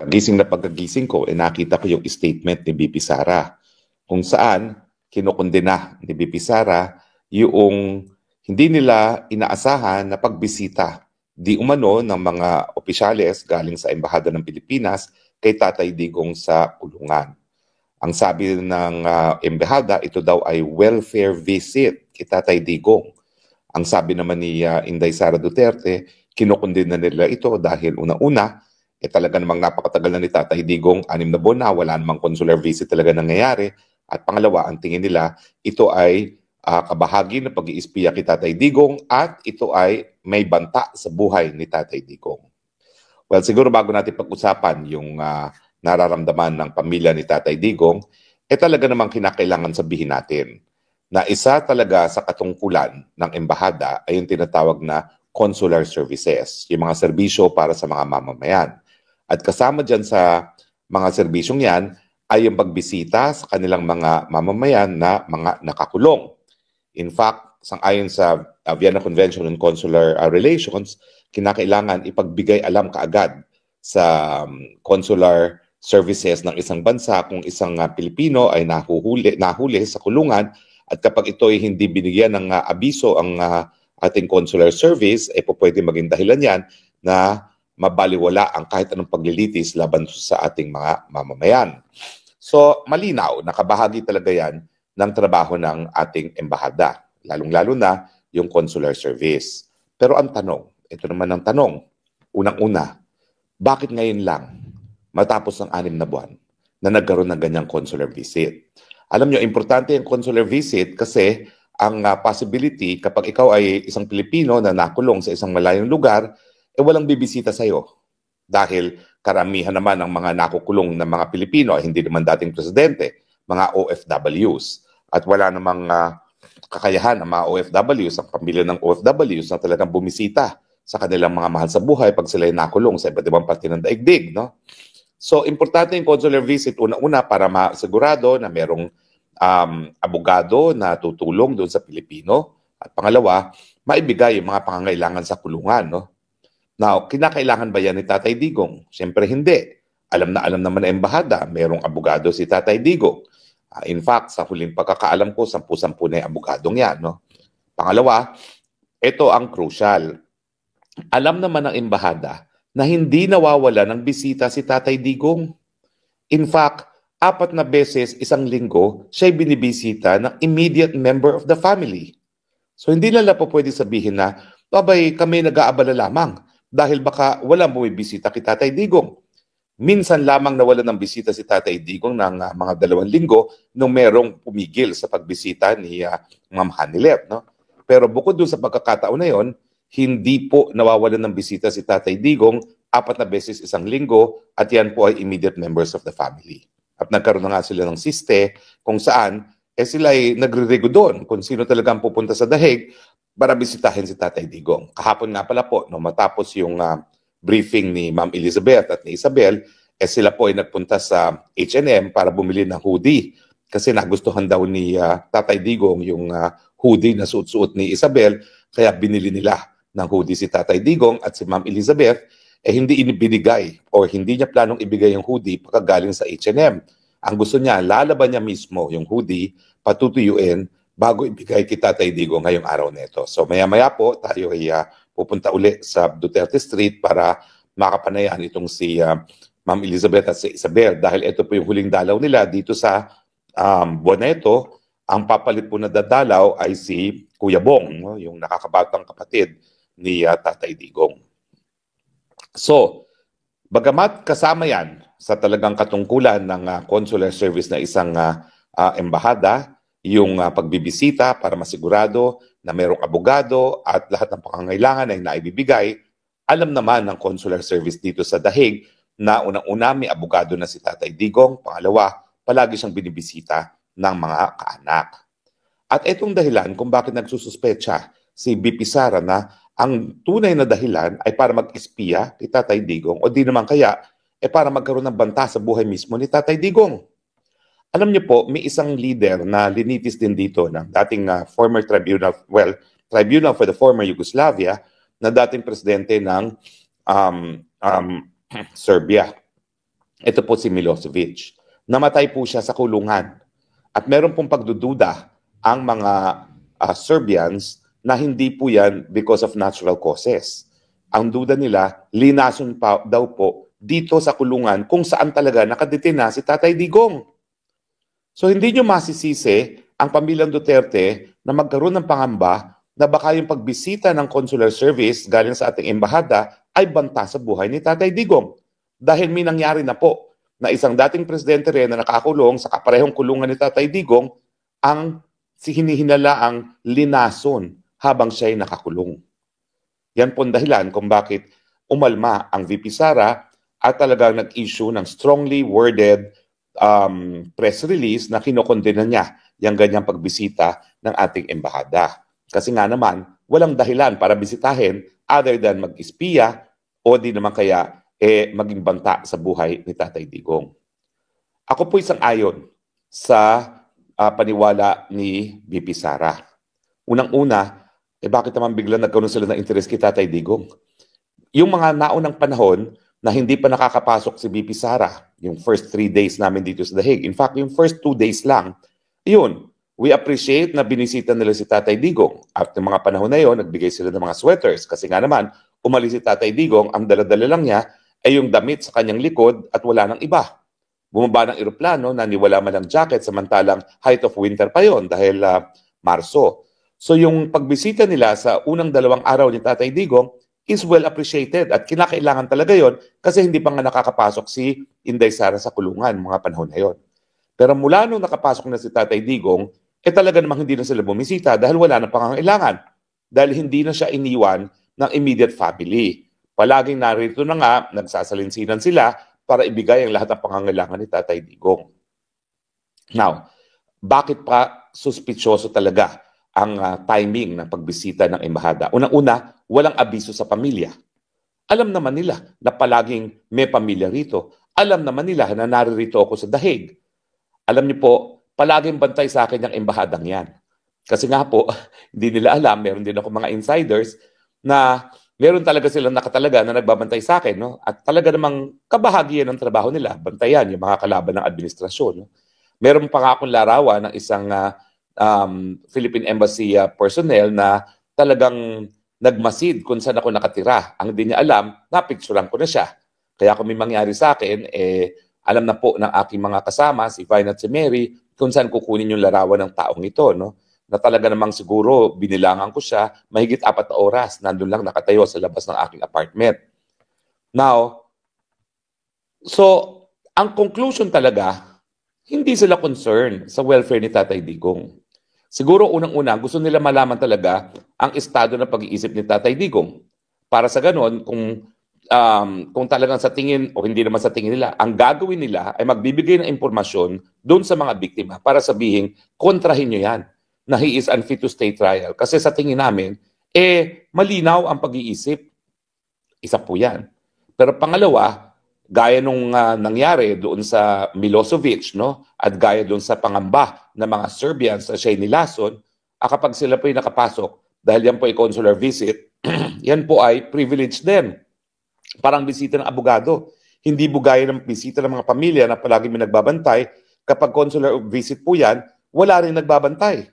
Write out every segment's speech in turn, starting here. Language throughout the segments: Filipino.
Gising na pagkagising ko, nakita ko yung statement ni BP Sara kung saan kinukondena ni BP Sara yung hindi nila inaasahan na pagbisita di umano ng mga opisyales galing sa Embahada ng Pilipinas kay Tatay Digong sa kulungan. Ang sabi ng Embahada, ito daw ay welfare visit kay Tatay Digong. Ang sabi naman ni Inday Sara Duterte, kinukondena nila ito dahil una-una, talaga namang napakatagal na ni Tatay Digong, 6 na buwan na, wala namang consular visit talaga nangyayari. At pangalawa, ang tingin nila, ito ay kabahagi ng pag-iispiya kay Tatay Digong at ito ay may banta sa buhay ni Tatay Digong. Well, siguro bago natin pag-usapan yung nararamdaman ng pamilya ni Tatay Digong, talaga namang kinakailangan sabihin natin na isa talaga sa katungkulan ng embahada ay yung tinatawag na consular services, yung mga serbisyo para sa mga mamamayan. At kasama dyan sa mga serbisyong yan ay yung pagbisita sa kanilang mga mamamayan na mga nakakulong. In fact, sangayon sa Vienna Convention on Consular Relations, kinakailangan ipagbigay alam kaagad sa consular services ng isang bansa kung isang Pilipino ay nahuli sa kulungan at kapag ito ay hindi binigyan ng abiso ang ating consular service, pwede maging dahilan yan na mabaliwala ang kahit anong paglilitis laban sa ating mga mamamayan. So, malinaw, nakabahagi talaga yan ng trabaho ng ating embahada, lalong-lalo na yung consular service. Pero ang tanong, ito naman ang tanong, unang-una, bakit ngayon lang, matapos ng 6 na buwan, na nagkaroon ng ganyang consular visit? Alam nyo, importante yung consular visit kasi ang possibility kapag ikaw ay isang Pilipino na nakulong sa isang malayong lugar, walang bibisita sa'yo. Dahil karamihan naman ng mga nakukulong na mga Pilipino ay hindi naman dating presidente, mga OFWs. At wala namang kakayahan ang mga OFWs, ang pamilya ng OFWs na talagang bumisita sa kanilang mga mahal sa buhay pag sila ay nakulong sa iba't ibang parte ng daigdig. No? So, importante yung consular visit una-una para masigurado na merong abogado na tutulong doon sa Pilipino. At pangalawa, maibigay yung mga pangangailangan sa kulungan. No? Now, kinakailangan ba yan ni Tatay Digong? Siyempre hindi. Alam naman ng embahada, merong abogado si Tatay Digong. In fact, sa huling pagkakaalam ko, 10 na yung abogadong yan. No? Pangalawa, ito ang crucial. Alam naman ng embahada na hindi nawawala ng bisita si Tatay Digong. In fact, 4 na beses isang linggo siya'y binibisita ng immediate member of the family. So hindi nila po pwede sabihin na, abay, kami nag-aabala lamang dahil baka walang bumibisita kay Tatay Digong. Minsan lamang nawala ng bisita si Tatay Digong ng mga 2 linggo nung merong pumigil sa pagbisita ni Ma'am Hanilet. No? Pero bukod doon sa pagkakataon na yon, hindi po nawawalan ng bisita si Tatay Digong 4 na beses isang linggo at yan po ay immediate members of the family. At nagkaroon na nga sila ng siste kung saan sila ay nagre-rego doon kung sino talagang pupunta sa dahig para bisitahin si Tatay Digong. Kahapon nga pala po, no, matapos yung briefing ni Ma'am Elizabeth at ni Isabel, sila po ay nagpunta sa H&M para bumili ng hoodie. Kasi nagustuhan daw ni Tatay Digong yung hoodie na suot-suot ni Isabel, kaya binili nila ng hoodie si Tatay Digong at si Ma'am Elizabeth, hindi inibinigay o hindi niya planong ibigay yung hoodie pagkagaling sa H&M. Ang gusto niya, lalaban niya mismo yung hoodie, patutuyuin bago ibigay kay Tatay Digong ngayong araw nito. So maya-maya po tayo ay pupunta uli sa Duterte Street para makapanayan itong si Ma'am Elizabeth at si Isabel dahil ito po yung huling dalaw nila dito sa buwan na ito. Ang papalit po na dadalaw ay si Kuya Bong, no? Yung nakakabatang kapatid ni Tatay Digong. So, bagamat kasama yan sa talagang katungkulan ng consular service na isang embahada, yung pagbibisita para masigurado na mayroong abogado at lahat ng pangangailangan ay naibibigay, alam naman ng consular service dito sa dahig na unang-una may abogado na si Tatay Digong, pangalawa, palagi siyang binibisita ng mga kaanak. At itong dahilan kung bakit nagsususpecha si BP Sara na ang tunay na dahilan ay para mag-espiya kay Tatay Digong o di naman kaya para magkaroon ng banta sa buhay mismo ni Tatay Digong. Alam niyo po, may isang leader na linitis din dito ng dating former tribunal, Tribunal for the former Yugoslavia, na dating presidente ng Serbia. Ito po si Milosevic. Namatay po siya sa kulungan. At meron pong pagdududa ang mga Serbians na hindi po yan because of natural causes. Ang duda nila, linason pa daw po dito sa kulungan kung saan talaga nakadetina si Tatay Digong. So hindi nyo masisisi ang pamilyang Duterte na magkaroon ng pangamba na baka yung pagbisita ng consular service galing sa ating embahada ay banta sa buhay ni Tatay Digong. Dahil may nangyari na po na isang dating presidente rin na nakakulong sa kaparehong kulungan ni Tatay Digong ang hinihinala ang linason habang siya ay nakakulong. Yan po ang dahilan kung bakit umalma ang VP Sara at talagang nag-issue ng strongly worded press release na kinokondena niya yung ganyang pagbisita ng ating embahada. Kasi nga naman, walang dahilan para bisitahin other than mag-espiya o di naman kaya maging banta sa buhay ni Tatay Digong. Ako po isang ayon sa paniwala ni VP Sara. Unang-una, bakit naman bigla nagkaroon sila ng interes kay Tatay Digong? Yung mga naunang panahon na hindi pa nakakapasok si VP Sara, yung first 3 days namin dito sa The Hague. In fact, yung first 2 days lang, yun, we appreciate na binisita nila si Tatay Digong. At yung mga panahon na yun, nagbigay sila ng mga sweaters. Kasi nga naman, umalis si Tatay Digong, ang dala-dala lang niya ay yung damit sa kanyang likod at wala ng iba. Bumaba ng eroplano, naniwala man ng jacket, samantalang height of winter pa yon dahil Marso. So yung pagbisita nila sa unang 2 araw ni Tatay Digong is well appreciated at kinakailangan talaga yon kasi hindi pa nga nakakapasok si Inday Sara sa kulungan mga panahon na yon. Pero mula nung nakapasok na si Tatay Digong, talaga namang hindi na sila bumisita dahil wala na pangangailangan. Dahil hindi na siya iniwan ng immediate family. Palaging narito na nga, nagsasalinsinan sila para ibigay ang lahat ng pangangailangan ni Tatay Digong. Now, bakit pa suspitsyoso talaga ang timing ng pagbisita ng embahada? Unang-una, walang abiso sa pamilya. Alam naman nila na palaging may pamilya rito. Alam naman nila na naririto ako sa The Hague. Alam niyo po, palaging bantay sa akin yung embahadang yan. Kasi nga po, hindi nila alam, meron din ako mga insiders na meron talaga silang nakatalaga na nagbabantay sa akin. No? At talaga namang kabahagian ng trabaho nila, bantayan yung mga kalaban ng administrasyon. No? Meron pa nga akong larawan ng isang Philippine Embassy personnel na talagang nagmasid kung saan ako nakatira. Ang di niya alam, napicturean ko na siya. Kaya kung may mangyari sa akin, alam na po ng aking mga kasama, si Vine at si Mary, kung saan kukunin yung larawan ng taong ito. No? Na talaga namang siguro binilangan ko siya, mahigit 4 na oras, nandun lang nakatayo sa labas ng aking apartment. Now, so, ang conclusion talaga, hindi sila concerned sa welfare ni Tatay Digong. Siguro unang-una, gusto nila malaman talaga ang estado ng pag-iisip ni Tatay Digong. Para sa ganon, kung talagang sa tingin o hindi naman sa tingin nila, ang gagawin nila ay magbibigay ng impormasyon doon sa mga biktima para sabihin, kontrahin nyo yan na he is unfit to stay trial. Kasi sa tingin namin, malinaw ang pag-iisip. Isa po yan. Pero pangalawa, gaya nung nangyari doon sa Milosevic, no? At gaya doon sa pangamba ng mga Serbians na siya'y nilason, kapag sila po ay nakapasok, dahil yan po ay consular visit, yan po ay privilege din. Parang bisita ng abogado. Hindi bugaya ng bisita ng mga pamilya na palagi may nagbabantay. Kapag consular visit po yan, wala rin nagbabantay.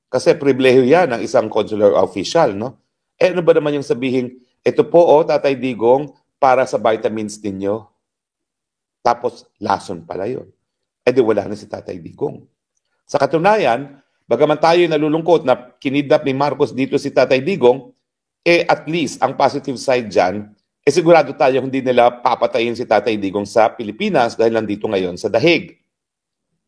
Kasi pribilehiyo yan ng isang consular official. No? Ano ba naman yung sabihin, ito po Tatay Digong, para sa vitamins ninyo. Tapos lason pala yun. Di wala na si Tatay Digong. Sa katunayan, bagaman tayo nalulungkot na kinidnap ni Marcos dito si Tatay Digong, at least ang positive side dyan, sigurado tayo hindi nila papatayin si Tatay Digong sa Pilipinas dahil nandito ngayon sa The Hague.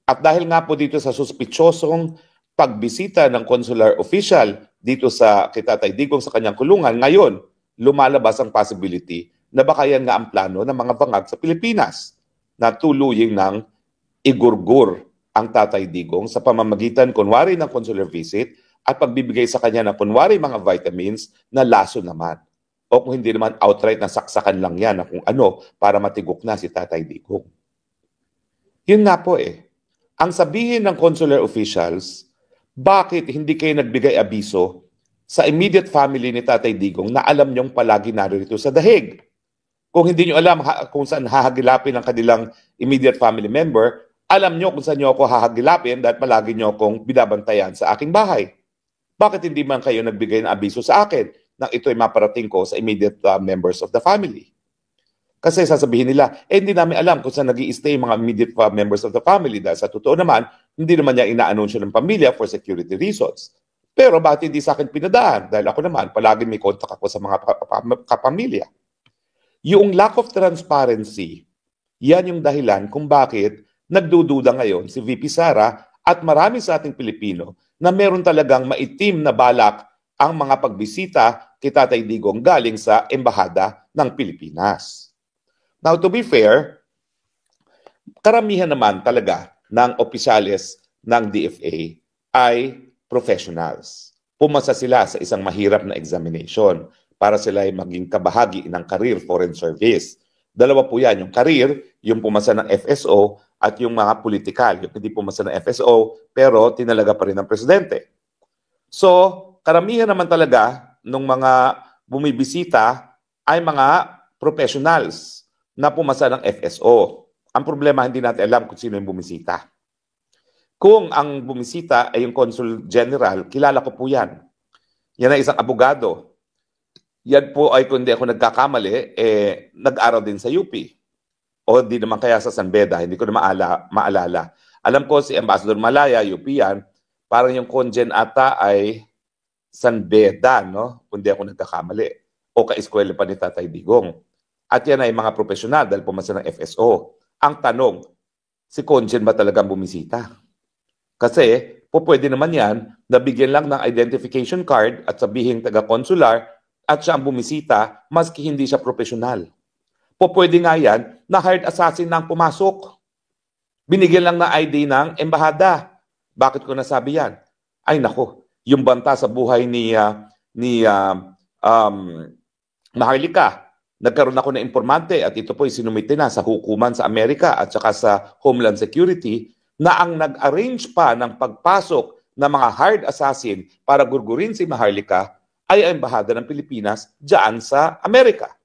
At dahil nga po dito sa suspitsosong pagbisita ng consular official dito sa kay Tatay Digong sa kanyang kulungan, ngayon lumalabas ang possibility na baka yan nga ang plano ng mga bangag sa Pilipinas na tuluying ng igurgur ang Tatay Digong sa pamamagitan kunwari ng consular visit at pagbibigay sa kanya ng kunwari mga vitamins na laso naman. O kung hindi naman outright na saksakan lang yan na kung ano para matigok na si Tatay Digong. Yun nga po Ang sabihin ng consular officials, bakit hindi kayo nagbigay abiso sa immediate family ni Tatay Digong na alam niyong palagi narito sa The Hague? Kung hindi niyo alam kung saan hahagilapin ang kanilang immediate family member, alam nyo kung saan nyo ako hahagilapin dahil palagi nyo akong binabantayan sa aking bahay. Bakit hindi man kayo nagbigay ng abiso sa akin nang ito'y maparating ko sa immediate members of the family? Kasi sasabihin nila, hindi namin alam kung saan nag-i-stay yung mga immediate members of the family dahil sa totoo naman, hindi naman niya ina-anunsyo ng pamilya for security reasons. Pero bakit hindi sa akin pinadaan? Dahil ako naman, palagi may contact ako sa mga kapamilya. Yung lack of transparency, yan yung dahilan kung bakit nagdududa ngayon si VP Sara at marami sa ating Pilipino na meron talagang maitim na balak ang mga pagbisita kay Tatay Digong galing sa Embahada ng Pilipinas. Now, to be fair, karamihan naman talaga ng opisyales ng DFA ay professionals. Pumasa sila sa isang mahirap na examination para sila ay maging kabahagi ng career foreign service. Dalawa po yan, yung career, yung pumasa ng FSO, at yung mga political, yung hindi pumasa ng FSO, pero tinalaga pa rin ng presidente. So, karamihan naman talaga ng mga bumibisita ay mga professionals na pumasa ng FSO. Ang problema, hindi natin alam kung sino yung bumisita. Kung ang bumisita ay yung Consul General, kilala ko po yan. Yan ay isang abogado. Yan po ay, kung hindi ako nagkakamali, nag-aral din sa UP. O di naman kaya sa San Beda, hindi ko na maalala. Alam ko si Ambassador Malaya, UP yan, parang yung congen ata ay San Beda, no? Kung di ako nagkakamali. O ka-eskwela pa ni Tatay Digong. At yan ay mga profesional dahil pumasa ng FSO. Ang tanong, si congen ba talagang bumisita? Kasi, pwede naman yan, nabigyan lang ng identification card at sabihin taga-consular at siya ang bumisita, maski hindi siya profesional. Pwede nga yan na hired assassin na ang pumasok. Binigyan lang ng ID ng embahada. Bakit ko nasabi yan? Ay nako, yung banta sa buhay ni Maharlika. Nagkaroon ako ng informante at ito po ay sinumite na sa hukuman sa Amerika at saka sa Homeland Security na ang nag-arrange pa ng pagpasok ng mga hired assassin para gurgurin si Maharlika ay ang embahada ng Pilipinas diyan sa Amerika.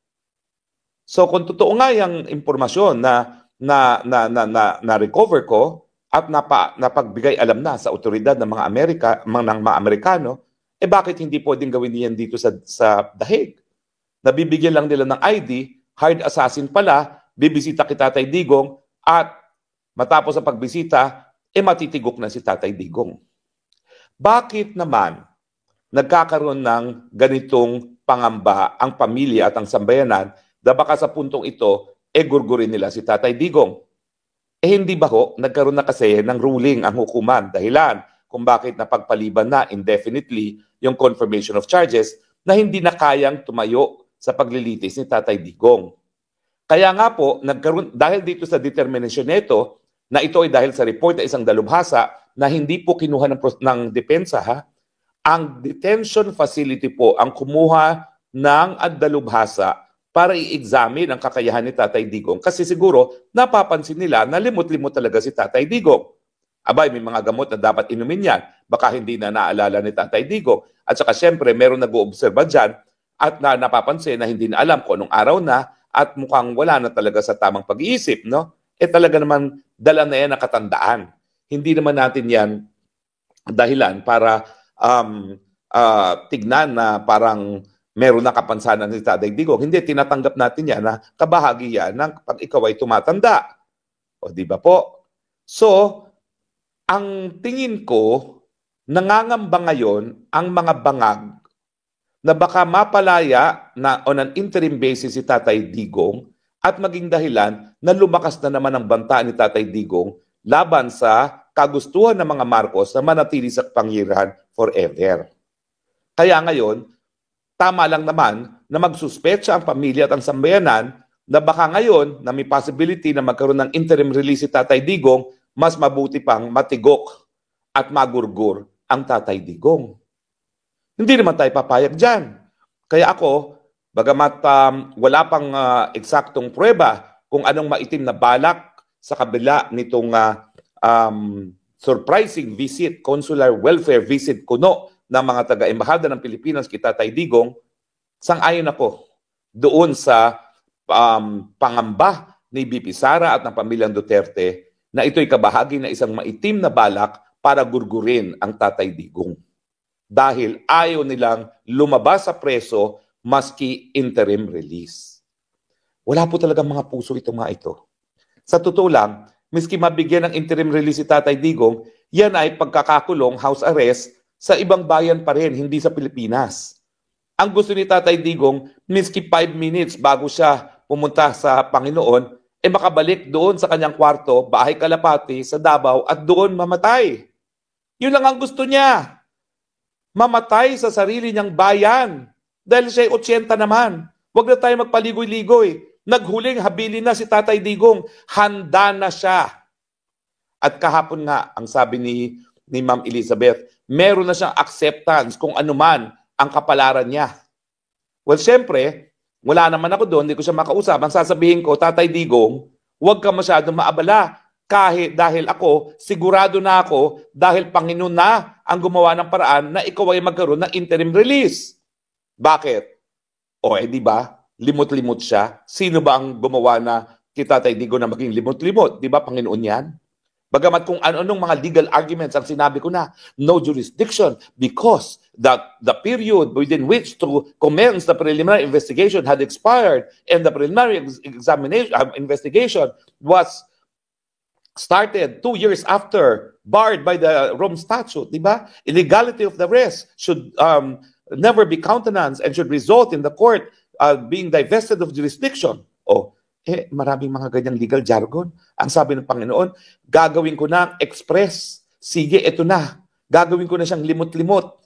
So kung totoo nga yung impormasyon na recover ko at napagbigay alam na sa otoridad ng mga Amerikano, bakit hindi pwedeng gawin niyan dito sa Dahig? Nabibigyan lang nila ng ID, hired assassin pala, bibisita kay Tatay Digong at matapos ang pagbisita, matitigok na si Tatay Digong. Bakit naman nagkakaroon ng ganitong pangamba ang pamilya at ang sambayanan na baka sa puntong ito, gurgurin nila si Tatay Digong? Hindi ba ho, nagkaroon na kasi ng ruling ang hukuman dahilan kung bakit napagpaliban na indefinitely yung confirmation of charges na hindi na kayang tumayo sa paglilitis ni Tatay Digong. Kaya nga po, nagkaroon, dahil dito sa determination nito, na ito ay dahil sa report na isang dalubhasa na hindi po kinuha ng depensa, ang detention facility po ang kumuha ng dalubhasa para i-examine ang kakayahan ni Tatay Digong. Kasi siguro, napapansin nila na limot-limot talaga si Tatay Digong. Abay, may mga gamot na dapat inumin yan. Baka hindi na naalala ni Tatay Digong. At saka syempre, meron nag-uobserba dyan at napapansin na hindi na alam kung anong araw na at mukhang wala na talaga sa tamang pag-iisip, no? Talaga naman dala na yan na katandaan. Hindi naman natin yan dahilan para tignan na parang meron na kapansanan ni Tatay Digong. Hindi, tinatanggap natin yan na kabahagi yan ng pag ikaw ay tumatanda. O di ba po? So, ang tingin ko, nangangamba ngayon ang mga bangag na baka mapalaya na on an interim basis si Tatay Digong at maging dahilan na lumakas na naman ang banta ni Tatay Digong laban sa kagustuhan ng mga Marcos na manatili sa pangyarihan forever. Kaya ngayon, tama lang naman na magsuspetsa ang pamilya at ang sambayanan na baka ngayon na may possibility na magkaroon ng interim release si Tatay Digong, mas mabuti pang matigok at magurgur ang Tatay Digong. Hindi naman tayo papayag dyan. Kaya ako, bagamat wala pang eksaktong prueba kung anong maitim na balak sa kabila nitong surprising visit, consular welfare visit kuno ng mga taga-embahada ng Pilipinas kay Tatay Digong, sang-ayon ako doon sa pangamba ni BP Sara at ng pamilyang Duterte na ito'y kabahagi na isang maitim na balak para gurgurin ang Tatay Digong. Dahil ayaw nilang lumabas sa preso maski interim release. Wala po talagang mga puso itong mga ito. Sa totoo lang, miski mabigyan ng interim release si Tatay Digong, yan ay pagkakakulong, house arrest, sa ibang bayan pa rin, hindi sa Pilipinas. Ang gusto ni Tatay Digong, miski 5 minutes bago siya pumunta sa Panginoon, makabalik doon sa kanyang kwarto, bahay Kalapati, sa Davao, at doon mamatay. Yun lang ang gusto niya. Mamatay sa sarili niyang bayan. Dahil siya 80 naman. Huwag na tayo magpaligoy-ligoy. Naghuling habilin na si Tatay Digong. Handa na siya. At kahapon nga, ang sabi ni Ma'am Elizabeth, meron na siyang acceptance kung ano man ang kapalaran niya. Well, syempre, wala naman ako doon, hindi ko siya makausap. Ang sasabihin ko, Tatay Digong, huwag ka masyadong maabala. Kahit dahil ako, sigurado na ako, dahil Panginoon na ang gumawa ng paraan na ikaw ay magkaroon ng interim release. Bakit? O di ba? Limot-limot siya. Sino ba ang gumawa na kita Tatay Digong na maging limot-limot? Di ba Panginoon yan? Bagamat kung ano-anong mga legal arguments ang sinabi ko na, no jurisdiction because the period within which to commence the preliminary investigation had expired and the preliminary investigation was started 2 years after, barred by the Rome Statute, di ba? Illegality of the rest should never be countenanced and should result in the court being divested of jurisdiction. Maraming mga ganyang legal jargon. Ang sabi ng Panginoon, gagawin ko na express. Sige, ito na. Gagawin ko na siyang limot-limot.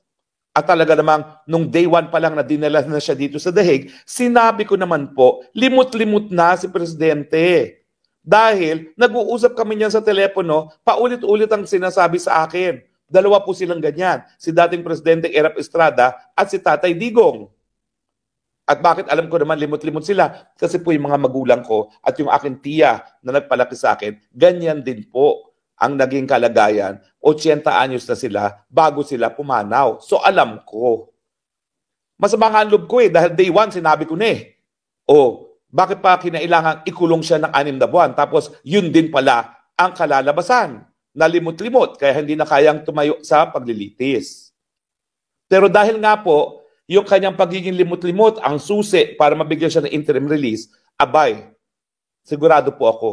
At talaga namang, nung day 1 pa lang na dinala na siya dito sa Dahig, sinabi ko naman po, limot-limot na si Presidente. Dahil nag-uusap kami niyan sa telepono, paulit-ulit ang sinasabi sa akin. Dalawa po silang ganyan. Si dating Presidente Erap Estrada at si Tatay Digong. At bakit alam ko naman limot-limot sila? Kasi po yung mga magulang ko at yung aking tiya na nagpalaki sa akin, ganyan din po ang naging kalagayan. 80 anyos na sila bago sila pumanaw. So alam ko. Masama nga ang loob ko dahil day 1 sinabi ko na bakit pa kinailangan ikulong siya ng 6 na buwan? Tapos yun din pala ang kalalabasan. Nalimot-limot kaya hindi na kayang tumayo sa paglilitis. Pero dahil nga po, yung kanyang pagiging limot-limot ang susi para mabigyan siya ng interim release, sigurado po ako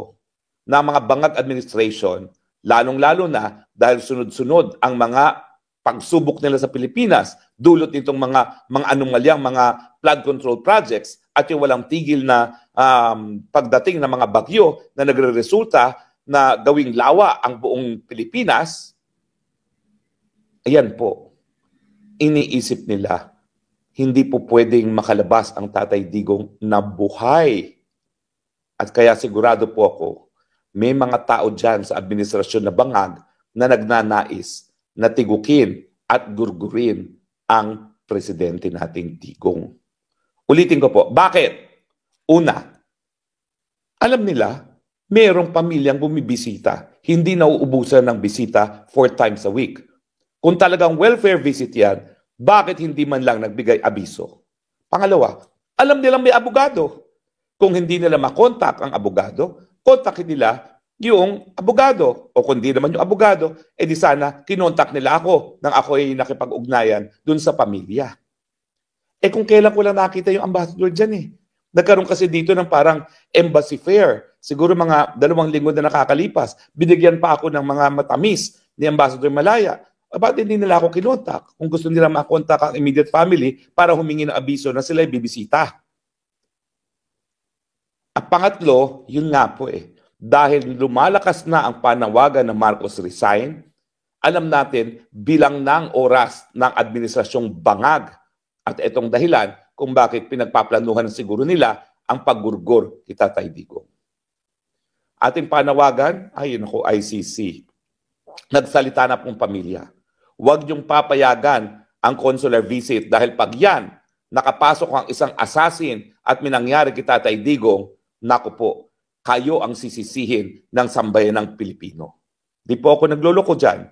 na mga bangag administration, lalong-lalo na dahil sunod-sunod ang mga pagsubok nila sa Pilipinas, dulot nitong mga anomalyang mga flood control projects at yung walang tigil na pagdating ng mga bagyo na nagre-resulta na gawing lawa ang buong Pilipinas, ayan po, iniisip nila, hindi po pwedeng makalabas ang Tatay Digong na buhay. At kaya sigurado po ako, may mga tao dyan sa administrasyon na bangag na nagnanais na tigukin at gurgurin ang presidente nating Digong. Ulitin ko po, bakit? Una, alam nila, mayroong pamilyang bumibisita. Hindi nauubusan ng bisita 4 times a week. Kung talagang welfare visit yan, bakit hindi man lang nagbigay abiso? Pangalawa, alam nilang may abogado. Kung hindi nila makontak ang abogado, kontakin nila yung abogado. O kung hindi naman yung abogado, di sana kinontak nila ako nang ako ay nakipag-ugnayan dun sa pamilya. Kung kailan ko lang nakita yung ambassador dyan Nagkaroon kasi dito ng parang embassy fair. Siguro mga 2 linggo na nakakalipas. Binigyan pa ako ng mga matamis ni Ambassador Malaya. Bakit hindi nila ako kinontak? Kung gusto nila makontak ang immediate family para humingi ng abiso na sila ay bibisita. At pangatlo, yun nga po dahil lumalakas na ang panawagan ng Marcos resign, alam natin bilang ng oras ng administrasyong bangag. At itong dahilan kung bakit pinagpaplanuhan siguro nila ang paggurgor kay Tatay Digong. Ating panawagan, ICC. Nagsalita na pong pamilya. Huwag niyong papayagan ang consular visit dahil pag yan, nakapasok ang isang assassin at minangyari kay Tatay Digong, naku po, kayo ang sisisihin ng sambayan ng Pilipino. Di po ako nagloloko dyan.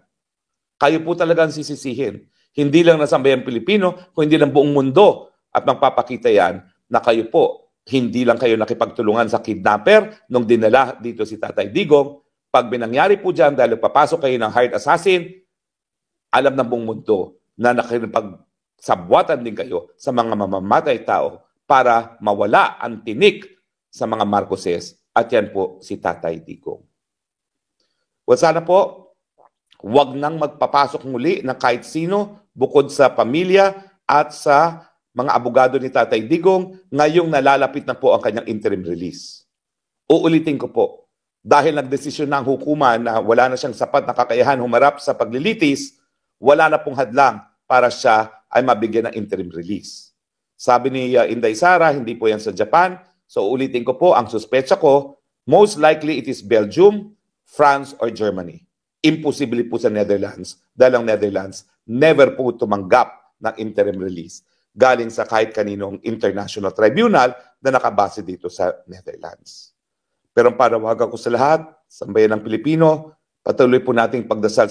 Kayo po talaga ang sisisihin. Hindi lang ng sambayan Pilipino, kundi ng buong mundo. At magpapakita yan na kayo po hindi lang kayo nakipagtulungan sa kidnapper nung dinala dito si Tatay Digong. Pag binangyari po dyan dahil papasok kayo ng hired assassin, alam ng buong mundo na nakipagsabwatan din kayo sa mga mamamatay tao para mawala ang tinik sa mga Marcoses. At yan po si Tatay Digong. Well, sana po, huwag nang magpapasok muli ng kahit sino bukod sa pamilya at sa mga abogado ni Tatay Digong ngayong nalalapit na po ang kanyang interim release. Uulitin ko po, dahil nagdesisyon ng hukuman na wala na siyang sapat na kakayahan humarap sa paglilitis, wala na pong hadlang para siya ay mabigyan ng interim release. Sabi ni Inday Sara, hindi po yan sa Japan. So uulitin ko po, ang suspecha ko, most likely it is Belgium, France, or Germany. Imposible po sa Netherlands dahil ang Netherlands never po tumanggap ng interim release galing sa kahit kaninong international tribunal na nakabase dito sa Netherlands. Pero ang panawagan ko sa lahat, sambayan ng Pilipino, patuloy po nating pagdasal